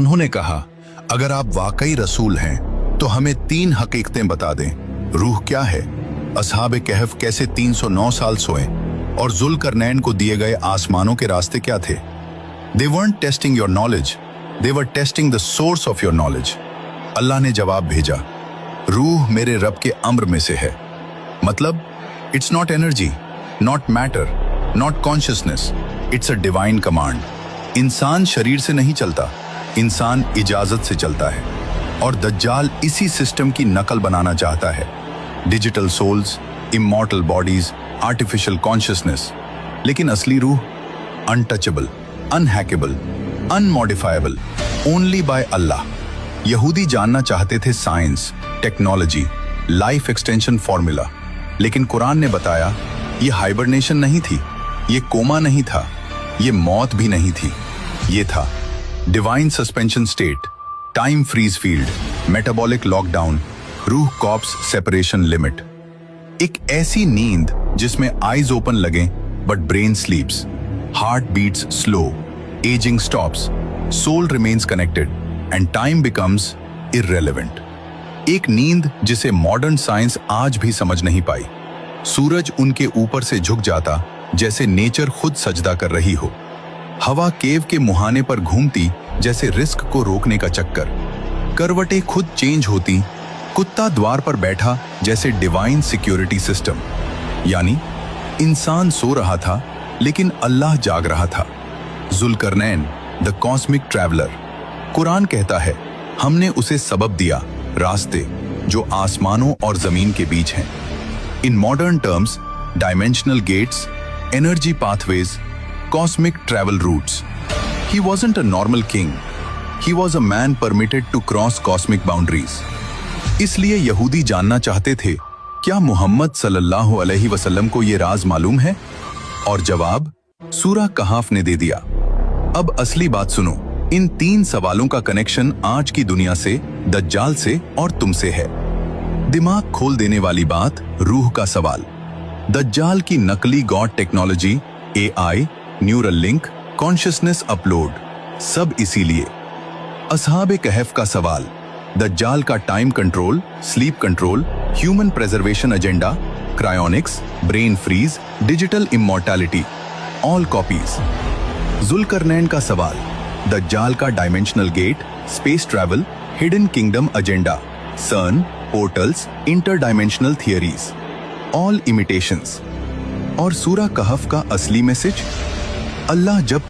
उन्होंने कहा, अगर आप वाकई रसूल हैं तो हमें 3 हकीकतें बता दें। रूह क्या है, असहाब कहफ कैसे 309 साल सोए, और जुल्करनैन को दिए गए आसमानों के रास्ते क्या थे। They weren't testing your knowledge, they were testing the source of your knowledge। अल्लाह ने जवाब भेजा, रूह मेरे रब के अम्र में से है। मतलब it's not energy, not matter, not consciousness, it's a divine command. इंसान शरीर से नहीं चलता, इंसान इजाजत से चलता है। और दज्जाल इसी सिस्टम की नकल बनाना चाहता है। Digital souls, immortal bodies, artificial consciousness. लेकिन असली रूह untouchable, unhackable, unmodifiable, only by Allah. यहूदी जानना चाहते थे science, technology, life extension formula, लेकिन कुरान ने बताया ये हाइबरनेशन नहीं थी, ये कोमा नहीं था, ये मौत भी नहीं थी। ये था divine suspension state, time freeze field, metabolic lockdown, रूह कॉर्प्स सेपरेशन लिमिट। एक ऐसी नींद जिसमें आईज ओपन लगे but brain sleeps, heart beats slow, ageing stops, soul remains connected and time becomes irrelevant. एक नींद जिसे मॉडर्न साइंस आज भी समझ नहीं पाई। सूरज उनके ऊपर से झुक जाता जैसे नेचर खुद सजदा कर रही हो। हवा केव के मुहाने पर घूमती जैसे रिस्क को रोकने का चक्कर। करवटें खुद चेंज होती, कुत्ता द्वार पर बैठा जैसे डिवाइन सिक्योरिटी सिस्टम। यानी इंसान सो रहा था लेकिन अल्लाह जाग रहा था। Zulqarnain the cosmic traveller. Quran कहता है हमने उसे सबब दिया, रास्ते जो आसमानों और जमीन के बीच हैं। In modern terms, dimensional gates, energy pathways, cosmic travel routes. He wasn't a normal king. He was a man permitted to cross cosmic boundaries. इसलिए यहूदी जानना चाहते थे, क्या मोहम्मद सल्लल्लाहु अलैहि वसल्लम को ये राज मालूम है? और जवाब सूरा कहाफ ने दे दिया। अब असली बात सुनो। इन 3 सवालों का कनेक्शन आज की दुनिया से, दज्जाल से और तुमसे है। दिमाग खोल देने वाली बात, रूह का सवाल। दज्जाल की नकली god technology, AI, neural link, consciousness upload, सब इसीलिए। असहाब कहफ का सवाल, दज्जाल का time control, sleep control, human preservation agenda, cryonics, brain freeze, digital immortality, all copies. जुल्करनैन का सवाल, दज्जाल का dimensional gate, space travel, hidden kingdom agenda, CERN, portals, interdimensional theories, all imitations. और सूरा कहफ का असली मैसेज, अल्लाह जब